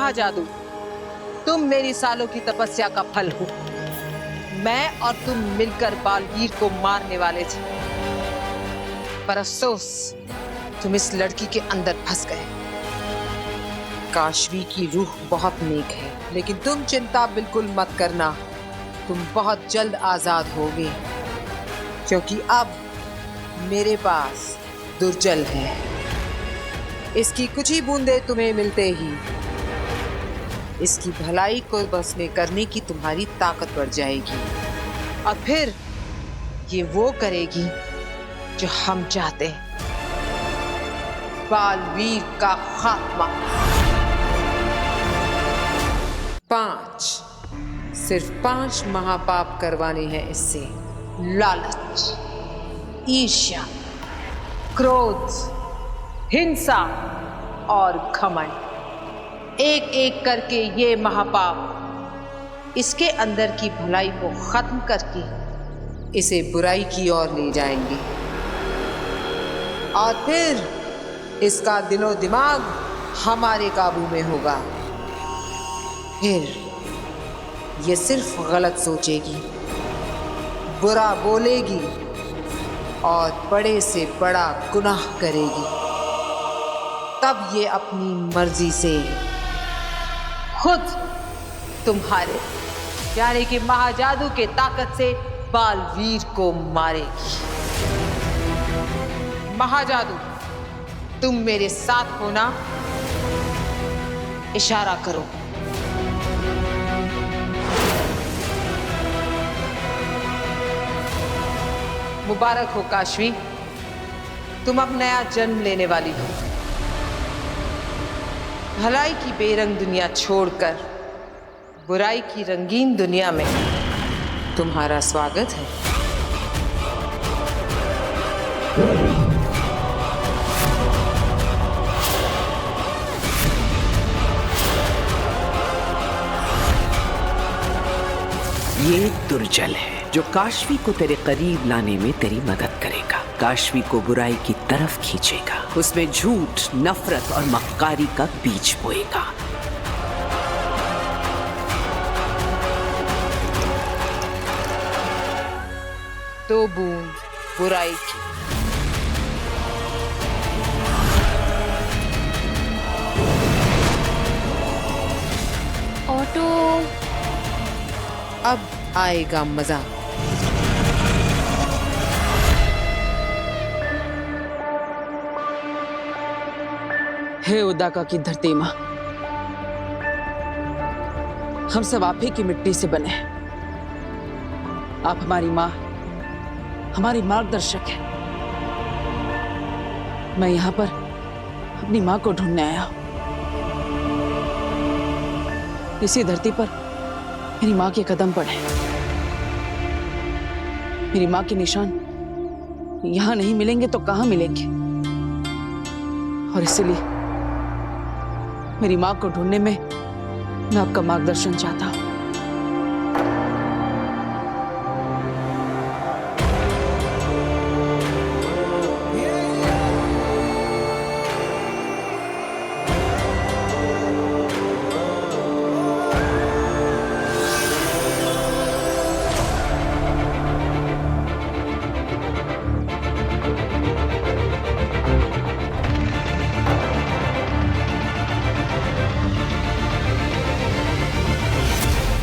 महाजादू, तुम मेरी सालों की तपस्या का फल हो। मैं और तुम मिलकर बालवीर को मारने वाले थे, पर अफसोस तुम इस लड़की के अंदर फंस गए। काशवी की रूह बहुत नेक है, लेकिन तुम चिंता बिल्कुल मत करना, तुम बहुत जल्द आजाद होगे, क्योंकि अब मेरे पास दुर्जल है। इसकी कुछ ही बूंदे तुम्हें मिलते ही इसकी भलाई को बस में करने की तुम्हारी ताकत बढ़ जाएगी, और फिर ये वो करेगी जो हम चाहते हैं, बालवीर का खात्मा। 5, सिर्फ 5 महापाप करवाने हैं इससे। लालच, ईर्ष्या, क्रोध, हिंसा और घमंड। एक एक करके ये महापाप इसके अंदर की भलाई को खत्म करके इसे बुराई की ओर ले जाएंगे, और फिर इसका दिलो दिमाग हमारे काबू में होगा। फिर ये सिर्फ गलत सोचेगी, बुरा बोलेगी और बड़े से बड़ा गुनाह करेगी। तब ये अपनी मर्जी से खुद तुम्हारे यानी कि महाजादू के ताकत से बालवीर को मारेगी। महाजादू, तुम मेरे साथ हो ना? इशारा करो। मुबारक हो काशवी, तुम अब नया जन्म लेने वाली हो। भलाई की बेरंग दुनिया छोड़कर बुराई की रंगीन दुनिया में तुम्हारा स्वागत है। ये दुर्जल है जो काशवी को तेरे करीब लाने में तेरी मदद करेगा, काशवी को बुराई की तरफ खींचेगा, उसमें झूठ, नफरत और मक्कारी का बीज बोएगा। दो बूंद बुराई की। ऑटो, अब आएगा मजा। हे उदाका की धरती माँ, हम सब आप ही की मिट्टी से बने हैं। आप हमारी माँ, हमारी मार्गदर्शक है। मैं यहाँ पर अपनी माँ को ढूंढने आया हूँ। इसी धरती पर मेरी माँ के कदम पड़े। मेरी माँ के निशान यहाँ नहीं मिलेंगे तो कहाँ मिलेंगे? और इसीलिए मेरी माँ को ढूंढने में मैं आपका मार्गदर्शन चाहता हूँ।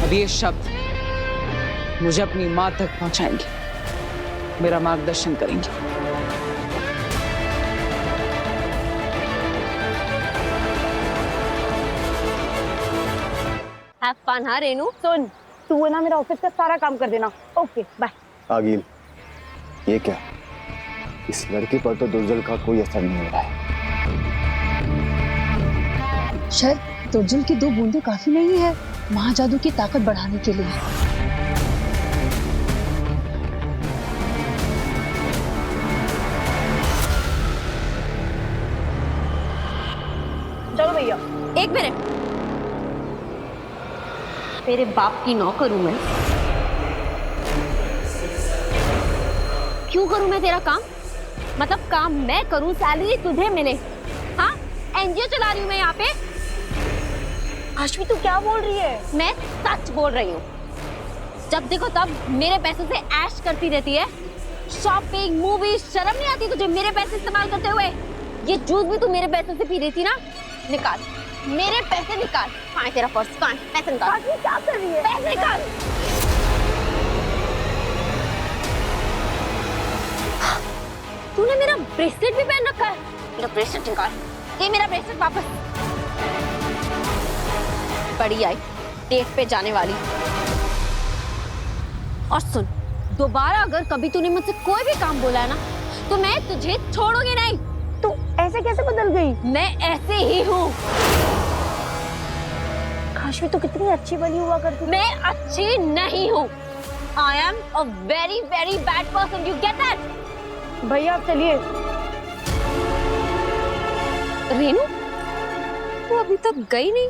अब ये शब्द मुझे अपनी माँ तक पहुंचाएंगे, मेरा मार्गदर्शन करेंगे। Have fun. हाँ रेनू, सुन, तू है ना मेरा ऑफिस का सारा काम कर देना। Okay bye. आगिल, ये क्या? इस लड़की पर तो दुर्जल का कोई असर नहीं हो रहा है। शायद दुर्जल की 2 बूंदें काफी नहीं है महाजादू की ताकत बढ़ाने के लिए। चलो भैया, 1 मिनट। तेरे बाप की नौकर हूं मैं। क्यों करूं मैं तेरा काम? मतलब काम मैं करूं, सैलरी तुझे मिले। हाँ, एनजीओ चला रही हूं मैं यहाँ पे। काशवी तू क्या बोल रही है? मैं सच बोल रही हूँ। जब देखो तब मेरे पैसों से ऐश करती रहती है। शॉपिंग, मूवी, शर्म नहीं आती तुझे मेरे पैसे इस्तेमाल करते हुए? ये जूस भी तू मेरे पैसों से पी रही थी ना? निकाल मेरे पैसे, निकाल। कहाँ है तेरा पर्स? कहाँ है? पैसे निकाल। काशवी क्या कर रही है? पैसे निकाल। तूने मेरा ब्रेसलेट भी पहन रखा है। मेरा ब्रेसलेट निकाल। ये मेरा ब्रेसलेट वापस। बड़ी आई डेट पे जाने वाली। और सुन, दोबारा अगर कभी तूने मुझसे कोई भी काम बोला है ना, तो मैं तुझे छोड़ूंगी नहीं। तू ऐसे कैसे बदल गई? मैं ऐसे ही हूँ। काशवी तू कितनी अच्छी बनी हुआ करती। मैं अच्छी नहीं हूँ। I am a very very bad person. You get that? भैया आप चलिए। रेनू, तू अभी तक गई नहीं?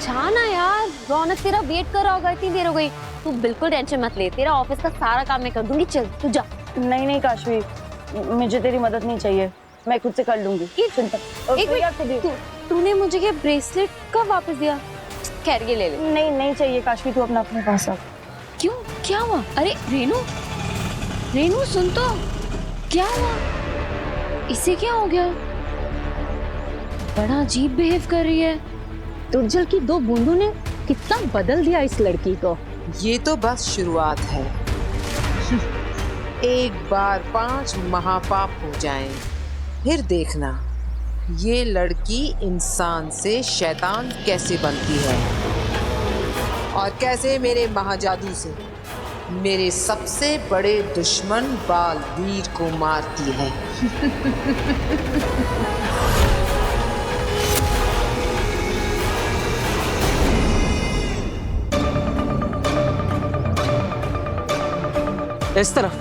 जाना यार, रौनक तेरा वेट कर रहा होगा, इतनी देर हो गई। तू बिल्कुल टेंशन मत ले, तेरा ऑफिस का सारा काम मैं कर दूंगी। चल तू जा। नहीं नहीं काशवी, मुझे तेरी मदद नहीं चाहिए, मैं खुद से कर लूंगी। चिंता। एक मिनट, तूने मुझे ये ब्रेसलेट कब वापस दिया? खैर ये ले ले। नहीं नहीं चाहिए काशवी, तू अपना अपने पास रख। क्यों, क्या हुआ? अरे रेनू, रेनू सुन तो, क्या हुआ? इसे क्या हो गया? बड़ा अजीब बिहेव कर रही है। दुर्जल की 2 बूंदों ने कितना बदल दिया इस लड़की को। ये तो बस शुरुआत है। एक बार 5 महापाप हो जाएं, फिर देखना ये लड़की इंसान से शैतान कैसे बनती है और कैसे मेरे महाजादू से मेरे सबसे बड़े दुश्मन बालवीर को मारती है। इस तरफ।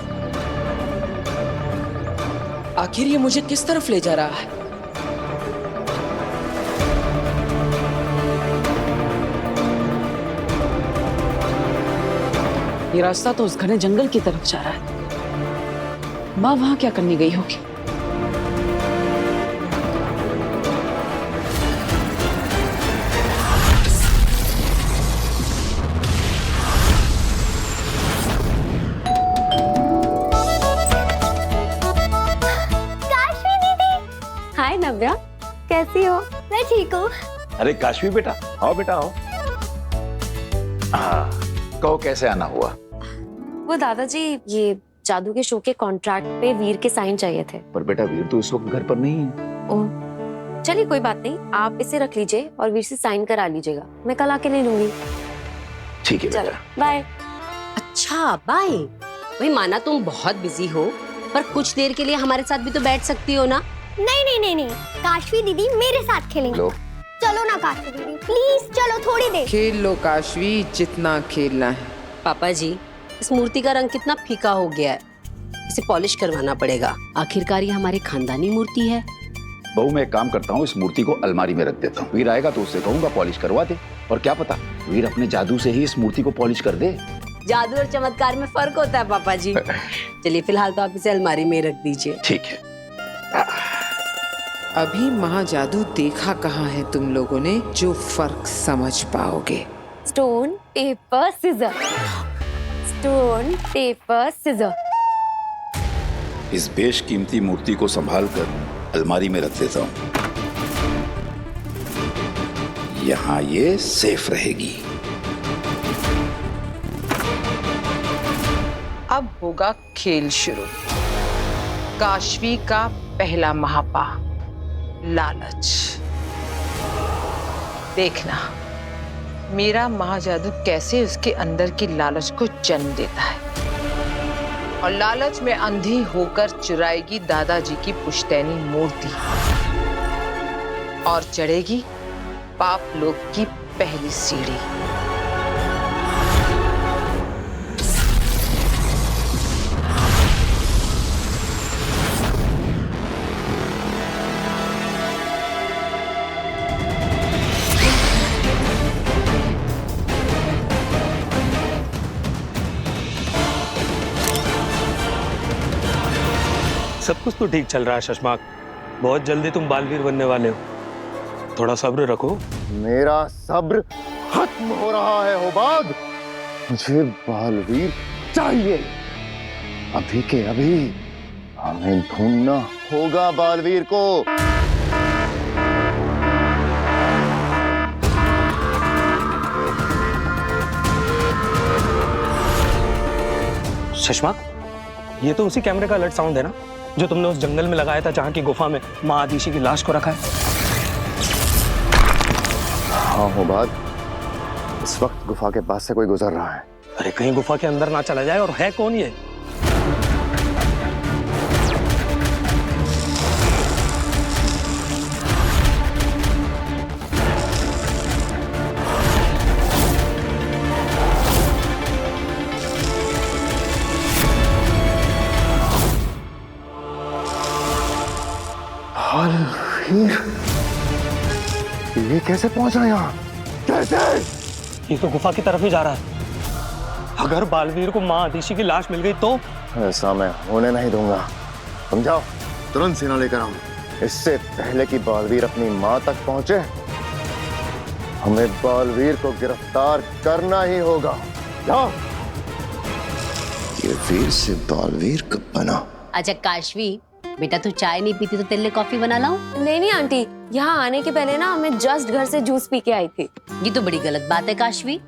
आखिर ये मुझे किस तरफ ले जा रहा है? ये रास्ता तो उस घने जंगल की तरफ जा रहा है। माँ वहां क्या करने गई होगी? हाय नव्या, कैसी हो? मैं ठीक हूँ। अरे काशवी बेटा, आओ बेटा आओ। हाँ, कहो कैसे आना हुआ? वो दादाजी, ये जादू के शो के कॉन्ट्रैक्ट पे वीर के साइन चाहिए थे। पर बेटा वीर तो इस वक्त घर पर नहीं है। ओह, चलिए कोई बात नहीं, आप इसे रख लीजिए और वीर से साइन करा लीजिएगा। मैं कल आके ले लूंगी। ठीक है चलो बेटा। बाय। अच्छा बाय। भाई माना तुम बहुत बिजी हो, पर कुछ देर के लिए हमारे साथ भी तो बैठ सकती हो ना? नहीं नहीं नहीं नहीं, काशवी दीदी मेरे साथ खेलेंगे। लो। चलो ना काशवी दीदी, प्लीज चलो थोड़ी देर। खेल लो काशवी, जितना खेलना है। पापा जी, इस मूर्ति का रंग कितना फीका हो गया है, इसे पॉलिश करवाना पड़ेगा। आखिरकार ये हमारी खानदानी मूर्ति है। बहू मैं एक काम करता हूँ, इस मूर्ति को अलमारी में रख देता हूँ। वीर आएगा तो उससे कहूंगा पॉलिश करवा दे, और क्या पता वीर अपने जादू से ही इस मूर्ति को पॉलिश कर दे। जादू और चमत्कार में फर्क होता है पापा जी। चलिए फिलहाल तो आप इसे अलमारी में रख दीजिए। ठीक है। अभी महाजादू देखा कहाँ है तुम लोगों ने जो फर्क समझ पाओगे। Stone paper scissor, stone paper scissor. इस बेशकीमती मूर्ति को संभाल कर अलमारी में रख देता हूँ। यहाँ ये सेफ रहेगी। अब होगा खेल शुरू। काशवी का पहला महापाप, लालच। देखना मेरा महाजादू कैसे उसके अंदर की लालच को जन्म देता है, और लालच में अंधी होकर चुराएगी दादाजी की पुश्तैनी मूर्ति और चढ़ेगी पाप लोक की पहली सीढ़ी। सब कुछ तो ठीक चल रहा है शशमाक, बहुत जल्दी तुम बालवीर बनने वाले हो, थोड़ा सब्र रखो। मेरा सब्र खत्म हो रहा है होबाद। मुझे बालवीर चाहिए, अभी के अभी। हमें ढूंढना होगा बालवीर को। शशमाक, ये तो उसी कैमरे का अलर्ट साउंड है ना, जो तुमने उस जंगल में लगाया था जहां की गुफा में माँ आदिशी की लाश को रखा है। हाँ होबाद, इस वक्त गुफा के पास से कोई गुजर रहा है। अरे कहीं गुफा के अंदर ना चला जाए। और है कौन ये? ये कैसे पहुंचा यहाँ? कैसे? ये तो गुफा की तरफ ही जा रहा है। अगर बालवीर को माँ आदिशी की लाश मिल गई तो? ऐसा मैं होने नहीं दूंगा। समझाओ, तुरंत सेना लेकर आओ। इससे पहले कि बालवीर अपनी माँ तक पहुंचे, हमें बालवीर को गिरफ्तार करना ही होगा। जाओ। ये वीर से बालवीर कब बना? अच्छा काशवी, बेटा तू चाय नहीं पीती तो तेरे लिए कॉफी बना लाऊं? नहीं आंटी, यहाँ आने के पहले ना मैं जस्ट घर से जूस पी के आई थी। ये तो बड़ी गलत बात है काशवी।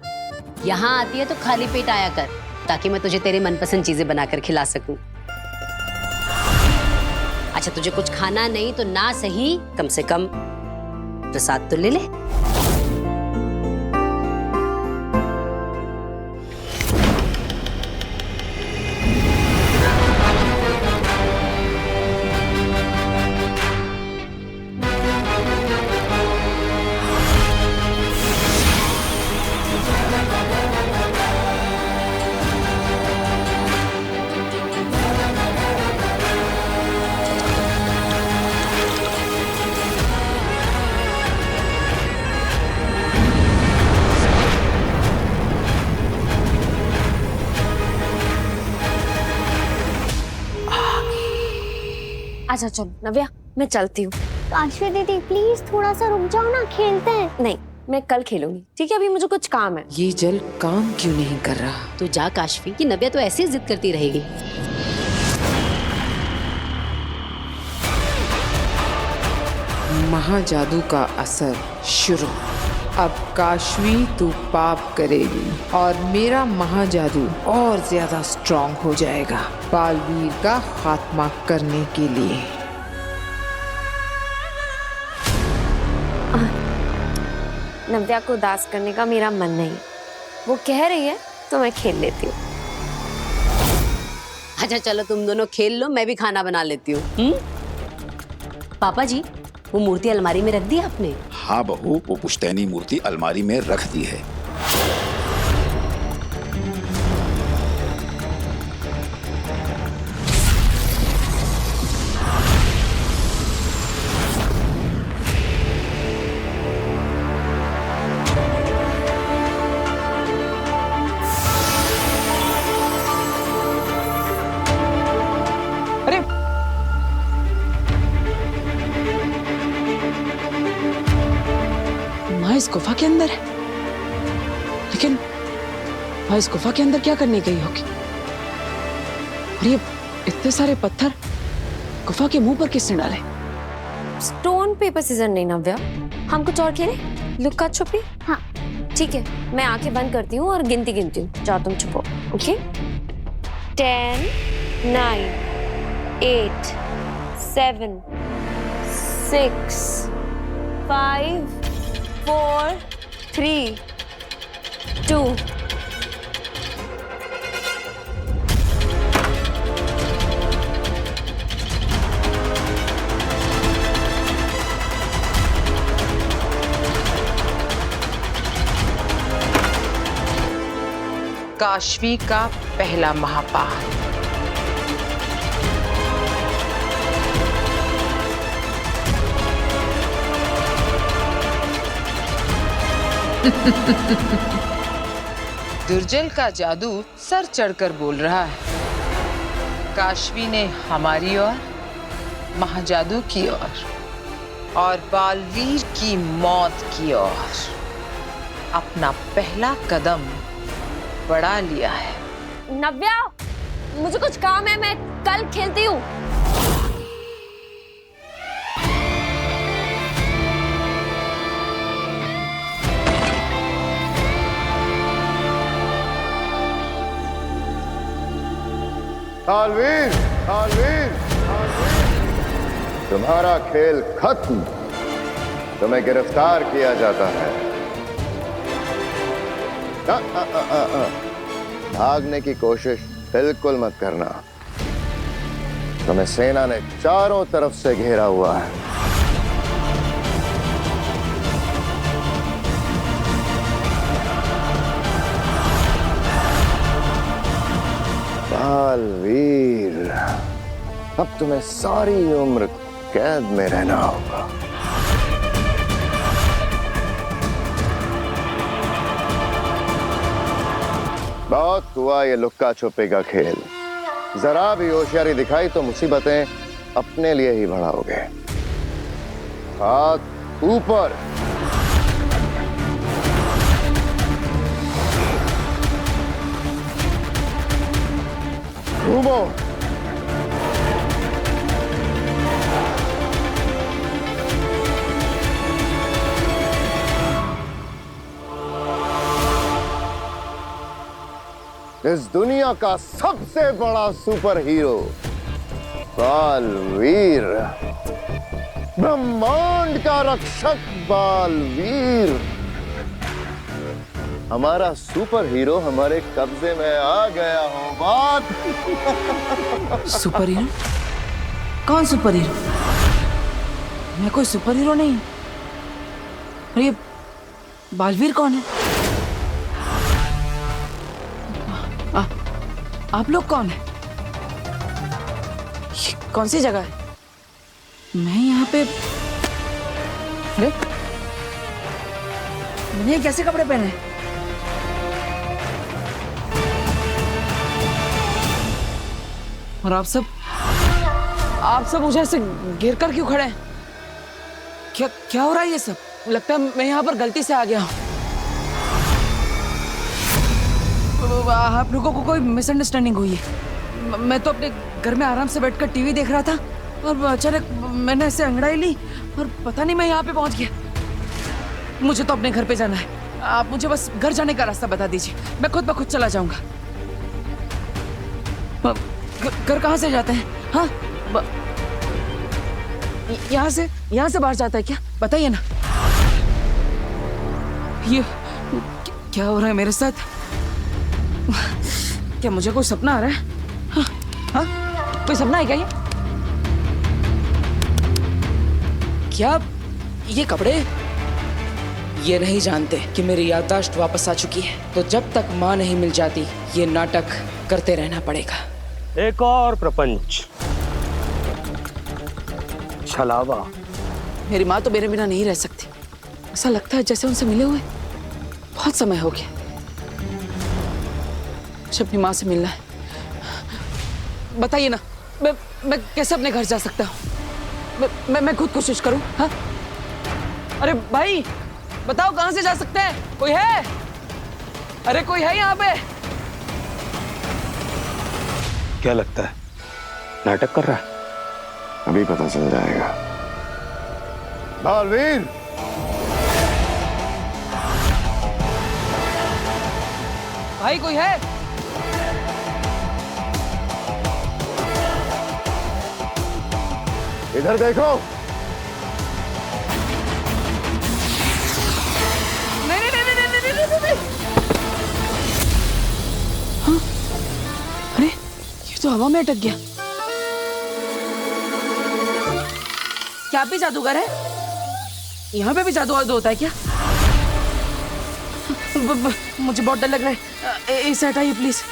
यहाँ आती है तो खाली पेट आया कर, ताकि मैं तुझे तेरे मनपसंद चीजें बनाकर खिला सकूं। अच्छा तुझे कुछ खाना नहीं तो ना सही, कम से कम प्रसाद तो ले ले। अच्छा चलो नव्या, मैं चलती हूँ। काशवी दीदी प्लीज थोड़ा सा रुक जाओ ना, खेलते हैं। नहीं, मैं कल खेलूंगी, ठीक है? अभी मुझे कुछ काम है। ये जल काम क्यों नहीं कर रहा? तू जा काशवी, कि नव्या तो ऐसे ही जिद करती रहेगी। महाजादू का असर शुरू। अब काशवी तू पाप करेगी और मेरा महाजादू और ज्यादा स्ट्रॉन्ग हो जाएगा बालवीर का खात्मा करने के लिए। नव्या को उदास करने का मेरा मन नहीं है, वो कह रही है तो मैं खेल लेती हूँ। अच्छा चलो तुम दोनों खेल लो, मैं भी खाना बना लेती हूँ। पापा जी, वो मूर्ति अलमारी में रख दी आपने? हाँ बहू, वो पुश्तैनी मूर्ति अलमारी में रख दी है। अरे माँ इस गुफा के अंदर है, लेकिन माँ इस गुफा के अंदर क्या करने गई होगी? और ये इतने सारे पत्थर गुफा के मुंह पर किसने डाले? स्टोन पेपर सीजर नहीं नव्या, हम कुछ और खेलें? लुक्का छुपी? हाँ ठीक है, मैं आंखें बंद करती हूँ और गिनती हूँ। जाओ तुम छुपो। ओके, 10, 9, 8, 7, 6, 5, 4, 3, 2। काशवी का पहला महापात। दुर्जल का जादू सर चढ़कर बोल रहा है। काशवी ने हमारी और महाजादू की ओर और बालवीर की मौत की ओर अपना पहला कदम बढ़ा लिया है। नव्या, मुझे कुछ काम है, मैं कल खेलती हूँ। बालवीर, बालवीर, तुम्हारा खेल खत्म। तुम्हें गिरफ्तार किया जाता है। भागने की कोशिश बिल्कुल मत करना। तुम्हें सेना ने चारों तरफ से घेरा हुआ है। बालवीर, अब तुम्हें सारी उम्र कैद में रहना होगा। बहुत हुआ ये लुक्का छुपे का खेल। जरा भी होशियारी दिखाई तो मुसीबतें अपने लिए ही बढ़ाओगे। हाथ ऊपर। घूमो। इस दुनिया का सबसे बड़ा सुपर हीरो बालवीर, ब्रह्मांड का रक्षक बालवीर, हमारा सुपर हीरो हमारे कब्जे में आ गया हो। बात सुपर हीरो? कौन सुपर हीरो? मैं कोई सुपर हीरो नहीं। और ये बालवीर कौन है? आप लोग कौन है? ये कौन सी जगह है? मैं यहाँ पे, अरे मैंने ये कैसे कपड़े पहने? और आप सब मुझे ऐसे गिर कर क्यों खड़े हैं? क्या हो रहा है ये सब? लगता है मैं यहाँ पर गलती से आ गया हूँ। आप लोगों को कोई मिसअंडरस्टैंडिंग हुई है। मैं तो अपने घर में आराम से बैठकर टीवी देख रहा था और अचानक मैंने ऐसे अंगड़ाई ली और पता नहीं मैं यहाँ पे पहुंच गया। मुझे तो अपने घर पे जाना है। आप मुझे बस घर जाने का रास्ता बता दीजिए, मैं खुद ब खुद चला जाऊंगा। घर कहाँ से जाते हैं? हाँ, यहाँ से बाहर जाता है क्या? बताइए ना। ये क्या हो रहा है मेरे साथ? क्या मुझे कोई सपना आ रहा है? हाँ? कोई सपना है क्या ये? क्या ये कपड़े? ये नहीं जानते कि मेरी याददाश्त वापस आ चुकी है, तो जब तक माँ नहीं मिल जाती ये नाटक करते रहना पड़ेगा। एक और प्रपंच, छलावा। मेरी माँ तो मेरे बिना नहीं रह सकती। ऐसा लगता है जैसे उनसे मिले हुए बहुत समय हो गया। मुझे अपनी माँ से मिलना है। बताइए ना, मैं कैसे अपने घर जा सकता हूँ? मैं खुद कोशिश करूँ। हाँ, अरे भाई बताओ कहाँ से जा सकते हैं? कोई है? अरे कोई है यहाँ पे? क्या लगता है नाटक कर रहा है? अभी पता चल जाएगा। बालवीर, भाई कोई है? इधर देखो। नहीं। हाँ? अरे ये तो हवा में अटक गया। क्या भी जादूगर है? यहाँ पे भी जादू होता है क्या? मुझे बहुत डर लग रहा है। इसे हटाइए प्लीज।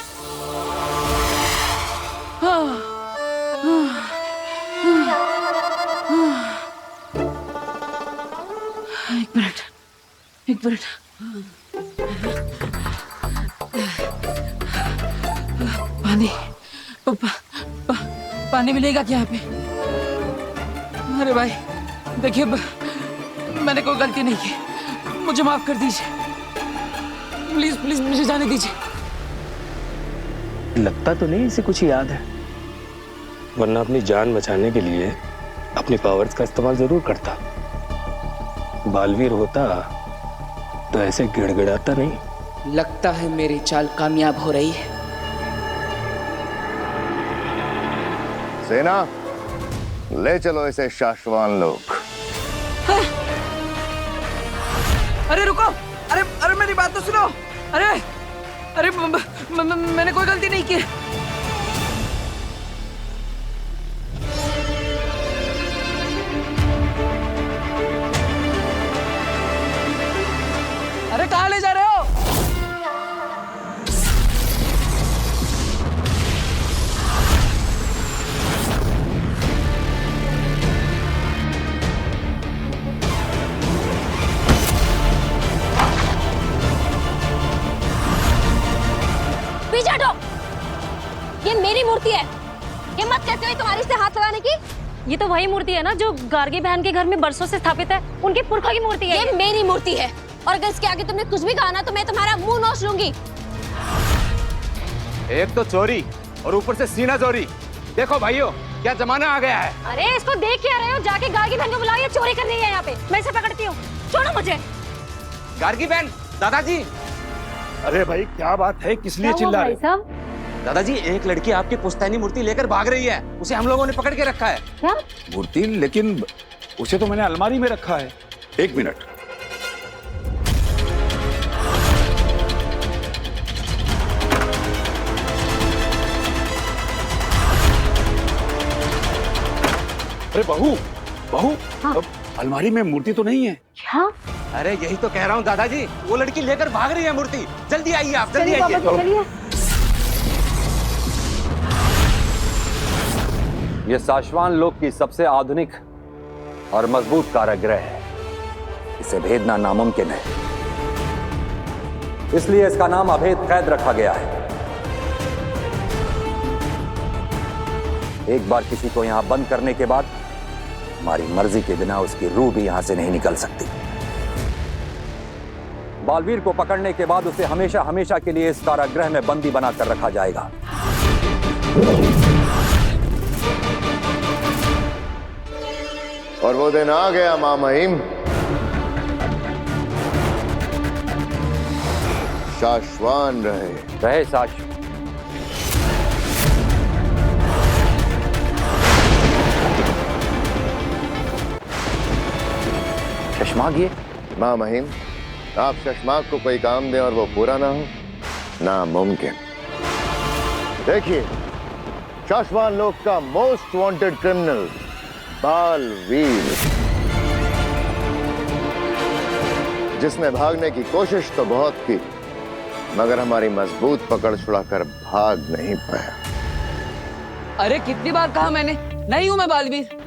एक मिनट। पानी पानी मिलेगा क्या यहाँ पे? अरे भाई देखिए, मैंने कोई गलती नहीं की, मुझे माफ कर दीजिए। प्लीज प्लीज मुझे जाने दीजिए। लगता तो नहीं इसे कुछ याद है, वरना अपनी जान बचाने के लिए अपनी पावर्स का इस्तेमाल जरूर करता। बालवीर होता तो ऐसे गिड़गिड़ाता नहीं। लगता है मेरी चाल कामयाब हो रही है। सेना, ले चलो इसे शाश्वान लोक। अरे रुको, अरे अरे मेरी बात तो सुनो। अरे अरे मैंने कोई गलती नहीं की। अरे कहाँ ले जा रहे हो? पीछे हटो। ये मेरी मूर्ति है, हिम्मत कैसे हुई तुम्हारी से हाथ लगाने की? ये तो वही मूर्ति है ना जो गार्गी बहन के घर में बरसों से स्थापित है, उनके पुरखा की मूर्ति है। ये मेरी मूर्ति है और अगर इसके आगे तुमने कुछ भी कहा ना तो मैं तुम्हारा मुंह नोच लूंगी। एक तो चोरी और ऊपर से सीना चोरी। देखो भाइयों, क्या जमाना आ गया है। अरे इसको देख क्या रहे हो? जाके गार्गी बहन को बुलाओ, ये चोरी कर रही है यहाँ पे। मैं इसे पकड़ती हूँ, छोड़ो मुझे। गार्गी बहन, दादाजी। अरे भाई क्या बात है, किस लिए चिल्ला रहे? दादाजी, एक लड़की आपकी पुश्तैनी मूर्ति लेकर भाग रही है, उसे हम लोगों ने पकड़ के रखा है। क्या मूर्ति? लेकिन उसे तो मैंने अलमारी में रखा है। एक मिनट। अरे बहू, हाँ। अलमारी में मूर्ति तो नहीं है। क्या? अरे यही तो कह रहा हूँ दादाजी, वो लड़की लेकर भाग रही है मूर्ति। जल्दी आइए आप, जल्दी आइए। ये शाश्वान लोक की सबसे आधुनिक और मजबूत कारागृह है। इसे भेदना नामुमकिन है, इसलिए इसका नाम अभेद कैद रखा गया है। एक बार किसी को यहां बंद करने के बाद हमारी मर्जी के बिना उसकी रूह भी यहां से नहीं निकल सकती। बालवीर को पकड़ने के बाद उसे हमेशा हमेशा के लिए इस कारागृह में बंदी बनाकर रखा जाएगा। और वो दिन आ गया मां महिम, शाश्वान रहे शाश्व। शशमाग, ये मां महिम, आप शशमाग को कोई काम दें और वो पूरा ना हो, नामुमकिन। देखिए, शाश्वान लोक का मोस्ट वांटेड क्रिमिनल बालवीर, जिसने भागने की कोशिश तो बहुत की मगर हमारी मजबूत पकड़ छुड़ाकर भाग नहीं पाया। अरे कितनी बार कहा मैंने, नहीं हूं मैं बालवीर।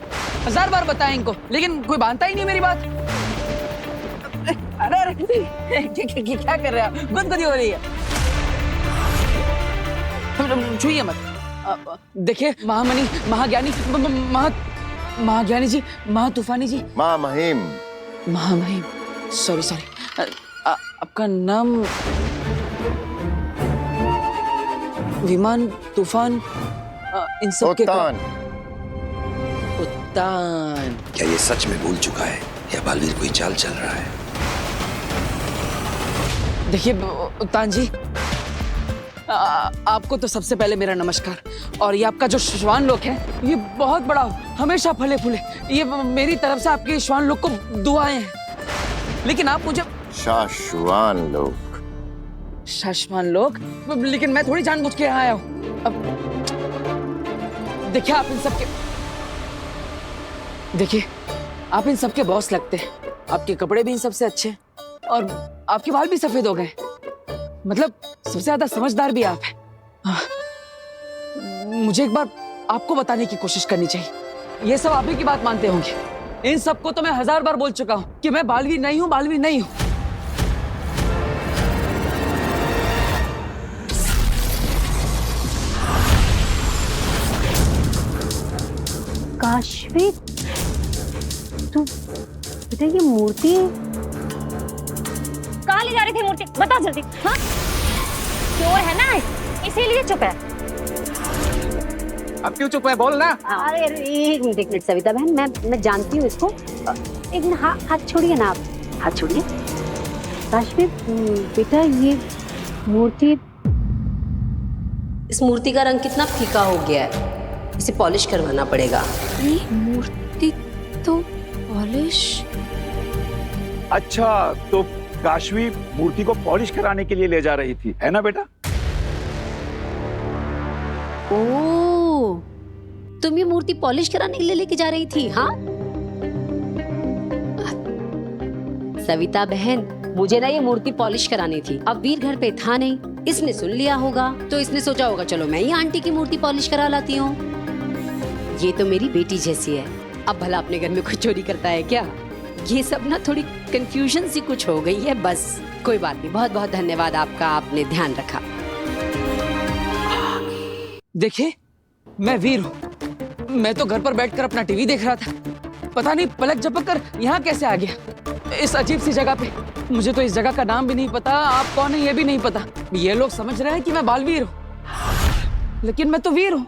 1000 बार बताया इनको, लेकिन कोई मानता ही नहीं मेरी बात। अरे अरे क्या कर रहे हैं? गुदगुदी हो रही है। छुइए मत। देखिए महामणि, महाज्ञानी, महाज्ञानी जी, महातूफानी जी, मां महिम, महामहिम, सॉरी आपका नाम? विमान, तूफान, इन सब के उत्तान। क्या ये सच में भूल चुका है या बालवीर कोई चाल चल रहा है? देखिए उत्तान जी, आपको तो सबसे पहले मेरा नमस्कार। और ये आपका जो श्वान लोक है, ये बहुत बड़ा हो, हमेशा फले फूले। ये मेरी तरफ से आपके श्वान लोक को दुआएं हैं। लेकिन आप मुझे शाश्वान लोक, शाश्वान लोक, लेकिन मैं थोड़ी जानबूझ के यहाँ आया हूँ। अब देखिए, आप इन सबके बॉस लगते हैं। आपके कपड़े भी इन सबसे अच्छे हैं और आपके बाल भी सफेद हो गए। मतलब सबसे ज्यादा समझदार भी आप हैं। मुझे एक बार आपको बताने की कोशिश करनी चाहिए। ये सब आप ही की बात मानते होंगे। इन सबको तो मैं 1000 बार बोल चुका हूं कि मैं बालवीर नहीं हूं, बालवीर नहीं हूं। काशवी, बेटा ये मूर्ति कहाँ ले जा रही थी मूर्ति? बता जल्दी। हाँ चोर है ना इसीलिए चुप है। अब क्यों चुप है, बोल ना। अरे एक मिनट सविता बहन, मैं जानती हूँ इसको। एक मिनट, हाथ छोड़िए ना आप, हाथ छोड़िए। काशवी बेटा ये मूर्ति, इस मूर्ति का रंग कितना फीका हो गया है, इसे पॉलिश करवाना पड़ेगा। ये मूर्ति तो पॉलिश। अच्छा, तो काशवी मूर्ति को पॉलिश कराने के लिए ले जा रही थी, है ना बेटा? ओह, तुम ये मूर्ति पॉलिश कराने के लिए लेके जा रही थी? हाँ सविता बहन, मुझे ना ये मूर्ति पॉलिश करानी थी। अब वीर घर पे था नहीं, इसने सुन लिया होगा तो इसने सोचा होगा चलो मैं ही आंटी की मूर्ति पॉलिश करा लाती हूँ। ये तो मेरी बेटी जैसी है, अब भला अपने घर में कोई चोरी करता है क्या? ये सब ना थोड़ी कंफ्यूजन सी कुछ हो गई है बस। कोई बात नहीं, बहुत बहुत धन्यवाद आपका, आपने ध्यान रखा। देखिए, मैं वीर हूँ। मैं तो घर पर बैठकर अपना टीवी देख रहा था, पता नहीं पलक झपक कर यहाँ कैसे आ गया, इस अजीब सी जगह पे। मुझे तो इस जगह का नाम भी नहीं पता, आप कौन है ये भी नहीं पता। ये लोग समझ रहे हैं कि मैं बालवीर हूँ, लेकिन मैं तो वीर हूँ।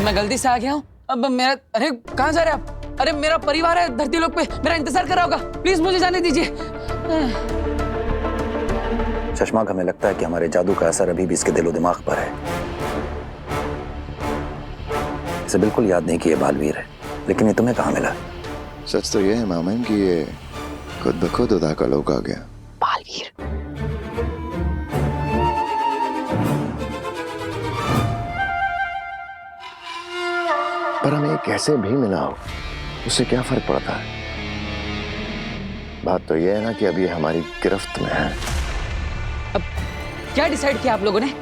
मैं गलती से आ गया हूँ। अब मेरा, अरे कहाँ जा रहे हैं आप? अरे मेरा परिवार है धरती लोक पे, मेरा इंतजार कर रहा होगा, प्लीज मुझे जाने दीजिए। शशमाक, हमें लगता है कि हमारे जादू का असर अभी भी इसके दिलो दिमाग पर है। इसे बिल्कुल याद नहीं कि ये बालवीर है, लेकिन ये तुम्हें कहाँ मिला? सच तो ये है मामन कि ये खुद ब खुद उदा का लोग आ गया। बालवीर। पर हमें कैसे भी मिला हो, उससे क्या फर्क पड़ता है? बात तो ये है ना कि अभी हमारी गिरफ्त में है। अब क्या डिसाइड किया आप लोगों ने?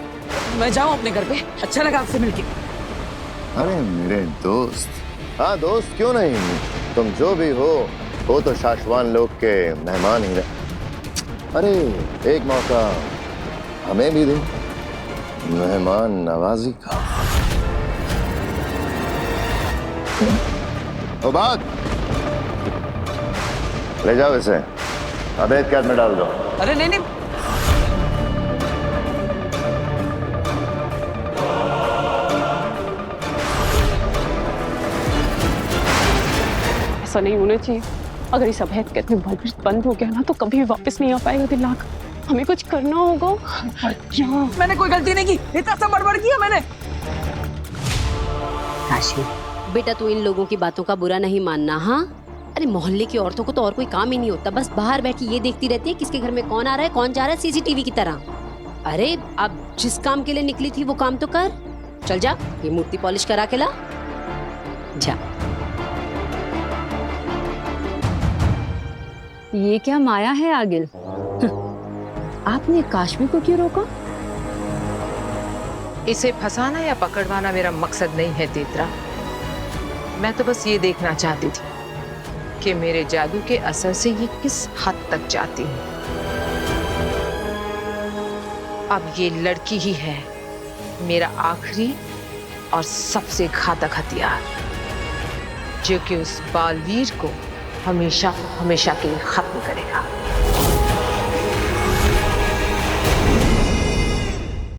मैं जाऊं अपने घर पे? अच्छा लगा आपसे मिलके। अरे मेरे दोस्त, हाँ दोस्त क्यों नहीं, तुम जो भी हो वो तो शाश्वान लोग के मेहमान ही रहे। अरे एक मौका हमें भी दे मेहमान नवाजी का। ओ बात, ले जाओ इसे, अवैध कैद में डाल दो। अरे नहीं नहीं, ऐसा नहीं होना चाहिए। अगर इस अवैध कैद में बालवीर बंद हो गया ना तो कभी भी वापस नहीं आ पाएगा दिलाक। हमें कुछ करना होगा। क्या? मैंने कोई गलती नहीं की, इतना सा बड़बड़ किया मैंने। काशी बेटा, तू इन लोगों की बातों का बुरा नहीं मानना। हाँ, अरे मोहल्ले की औरतों को तो और कोई काम ही नहीं होता, बस बाहर बैठी ये देखती रहती है किसके घर में कौन आ रहा है कौन जा रहा है, सीसीटीवी की तरह। अरे अब जिस काम के लिए निकली थी वो काम तो कर। चल जा, ये मूर्ति पॉलिश करा के ला जा। ये क्या माया है आगिल? आपने काशवी को क्यों रोका? इसे फंसाना या पकड़वाना मेरा मकसद नहीं है तेतरा। मैं तो बस ये देखना चाहती थी कि मेरे जादू के असर से ये किस हद तक जाती है। अब ये लड़की ही है मेरा आखिरी और सबसे घातक हथियार, जो कि उस बालवीर को हमेशा हमेशा के लिए खत्म करेगा।